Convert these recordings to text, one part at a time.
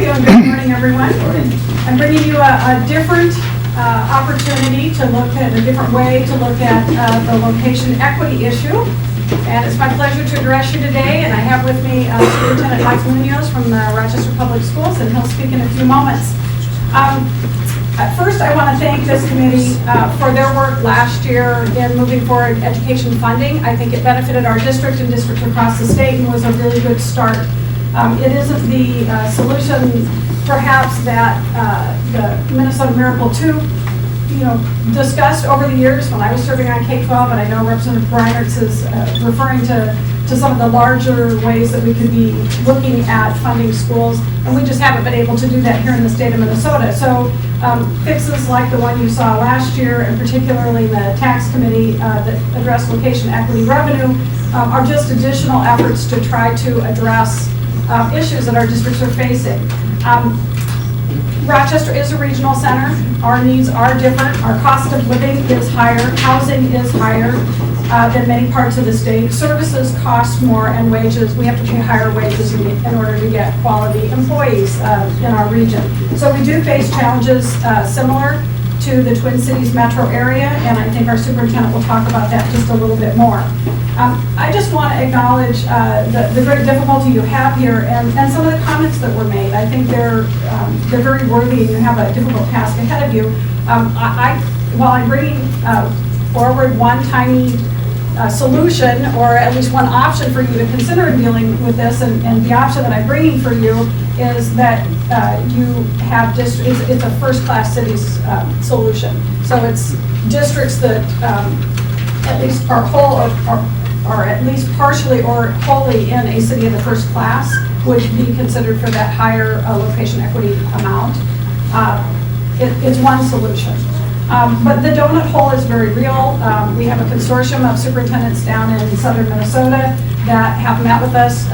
you, and good morning, everyone. I'm bringing you a different opportunity to look at a different way to look at the location equity issue. And it's my pleasure to address you today, and I have with me Superintendent Mike Munoz from the Rochester Public Schools, and he'll speak in a few moments. First, I want to thank this committee for their work last year in moving forward education funding. I think it benefited our district and districts across the state and was a really good start. It isn't the solution, perhaps, that the Minnesota Miracle 2, discussed over the years when I was serving on K-12, and I know Representative Breinertz is referring to some of the larger ways that we could be looking at funding schools, and we just haven't been able to do that here in the state of Minnesota. So fixes like the one you saw last year, and particularly the tax committee that addressed location equity revenue, are just additional efforts to try to address issues that our districts are facing. Rochester is a regional center. Our needs are different. Our cost of living is higher. Housing is higher than many parts of the state. Services cost more, and wages, we have to pay higher wages in order to get quality employees in our region. So we do face challenges similar to the Twin Cities metro area, and I think our superintendent will talk about that just a little bit more. I just want to acknowledge the great difficulty you have here and some of the comments that were made. I think they're very worthy, and you have a difficult task ahead of you. While I'm bringing forward one tiny solution, or at least one option for you to consider in dealing with this, and the option that I'm bringing for you is that you have districts. It's a first-class cities solution. So it's districts that at least are whole or at least partially or wholly in a city of the first class would be considered for that higher location equity amount. It's one solution. But the donut hole is very real. We have a consortium of superintendents down in southern Minnesota that have met with us.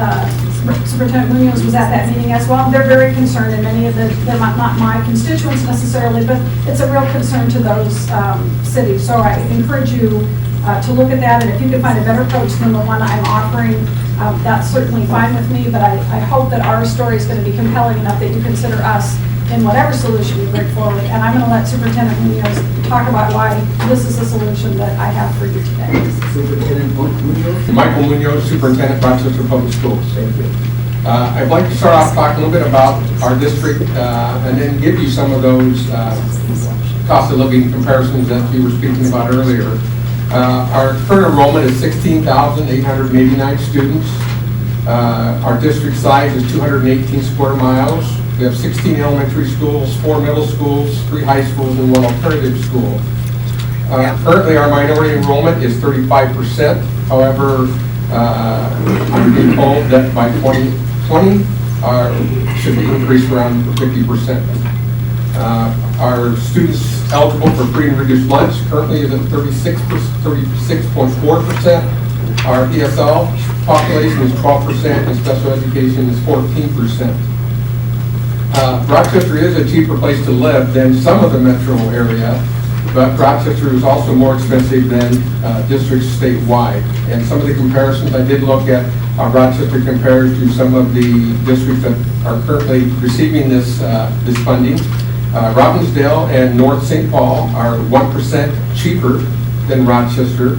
Superintendent Munoz was at that meeting as well. They're very concerned, and many of they're not my constituents necessarily, but it's a real concern to those cities. So I encourage you to look at that, and if you can find a better approach than the one I'm offering, that's certainly fine with me, but I hope that our story is going to be compelling enough that you consider us in whatever solution you bring forward. And I'm going to let Superintendent Munoz talk about why this is the solution that I have for you today. Superintendent Munoz. Michael Munoz, Superintendent, Rochester Public Schools. Thank you. I'd like to start off talking a little bit about our district and then give you some of those cost of living comparisons that you were speaking about earlier. Our current enrollment is 16,889 students. Our district size is 218 square miles. We have 16 elementary schools, 4 middle schools, 3 high schools, and 1 alternative school. Currently, our minority enrollment is 35%. However, I'm being told that by 2020, should be increased around 50%. Our students eligible for free and reduced lunch currently is at 36.4%. Our ESL population is 12%, and special education is 14%. Rochester is a cheaper place to live than some of the metro area, but Rochester is also more expensive than districts statewide. And some of the comparisons I did look at, Rochester compares to some of the districts that are currently receiving this funding. Robbinsdale and North St. Paul are 1% cheaper than Rochester,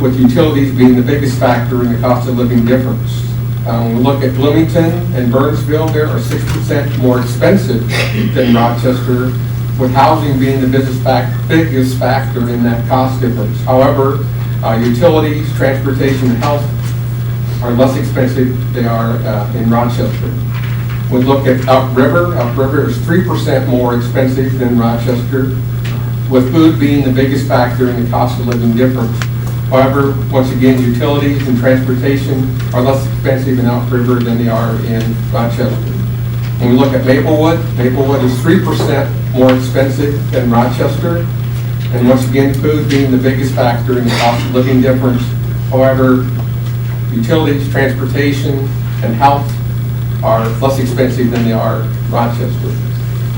with utilities being the biggest factor in the cost of living difference. When we look at Bloomington and Burnsville, they are 6% more expensive than Rochester, with housing being the biggest factor in that cost difference. However, utilities, transportation, and health are less expensive than they are in Rochester. We look at upriver. Upriver is 3% more expensive than Rochester, with food being the biggest factor in the cost of living difference. However, once again, utilities and transportation are less expensive in upriver than they are in Rochester. When we look at Maplewood, Maplewood is 3% more expensive than Rochester, and once again, food being the biggest factor in the cost of living difference. However, utilities, transportation, and health are less expensive than they are Rochester.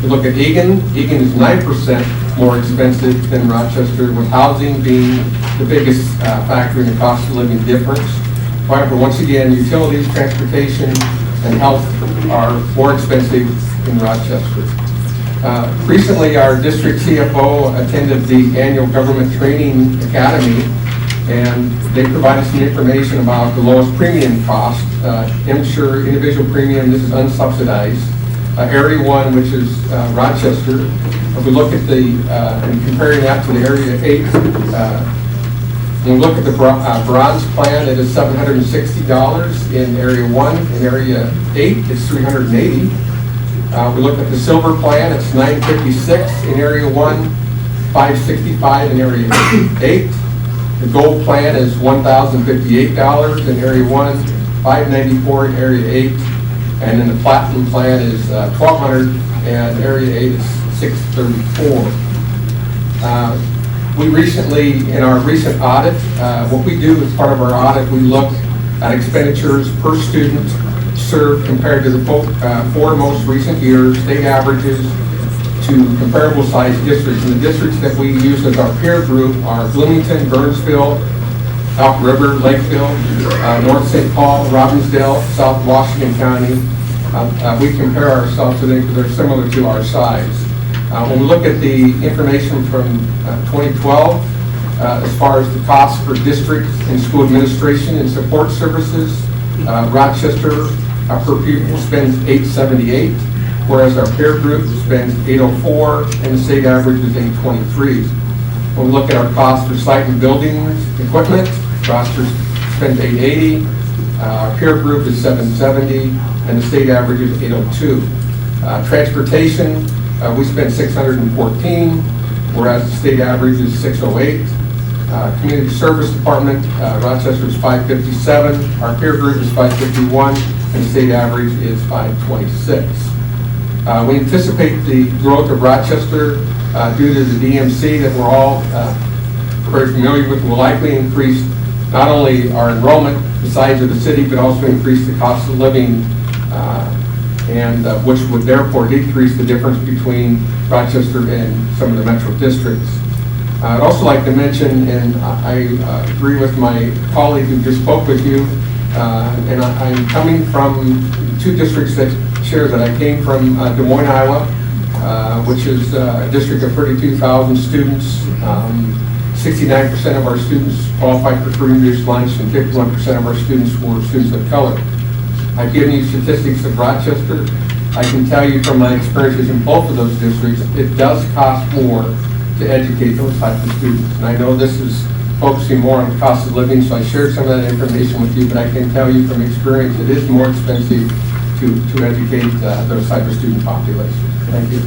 We look at Eagan. Eagan is 9% more expensive than Rochester, with housing being the biggest factor in the cost of living difference. However, once again, utilities, transportation, and health are more expensive in Rochester. Recently, our district CFO attended the annual Government Training Academy, and they provided some information about the lowest premium cost. Insure individual premium, this is unsubsidized. Area 1, which is Rochester. If we look at and comparing that to the Area 8, when we look at the bronze plan, it is $760 in Area 1. In Area 8, it's $380. We look at the silver plan, it's $956 in Area 1, $565 in Area 8. The gold plan is $1,058 in Area 1, $594 in Area 8. And then the platinum plan is $1,200 and Area 8 is $634. We recently, in our recent audit, what we do as part of our audit, we look at expenditures per student served compared to the 4 most recent years, state averages to comparable sized districts. And the districts that we use as our peer group are Bloomington, Burnsville, Elk River, Lakeville, North St. Paul, Robbinsdale, South Washington County. We compare ourselves to them because they're similar to our size. When we look at the information from 2012, as far as the cost for district and school administration and support services, Rochester per pupil spends $878, whereas our peer group spends $804, and the state average is $823. When we look at our cost for site and buildings equipment, Rochester spends $880, our peer group is $770, and the state average is $802. Transportation, we spend $614, whereas the state average is $608. Community Service Department, Rochester is $557, our peer group is $551, and the state average is $526. We anticipate the growth of Rochester due to the DMC that we're all very familiar with will likely increase not only our enrollment, the size of the city, but also increase the cost of living, and which would therefore decrease the difference between Rochester and some of the metro districts. I'd also like to mention, and I agree with my colleague who just spoke with you, and I'm coming from 2 districts that share that. I came from Des Moines, Iowa, which is a district of 32,000 students. 69% of our students qualified for free reduced lunch, and 51% of our students were students of color. I've given you statistics of Rochester. I can tell you from my experiences in both of those districts, it does cost more to educate those types of students. And I know this is focusing more on cost of living, so I shared some of that information with you, but I can tell you from experience, it is more expensive to educate those type of student populations. Thank you.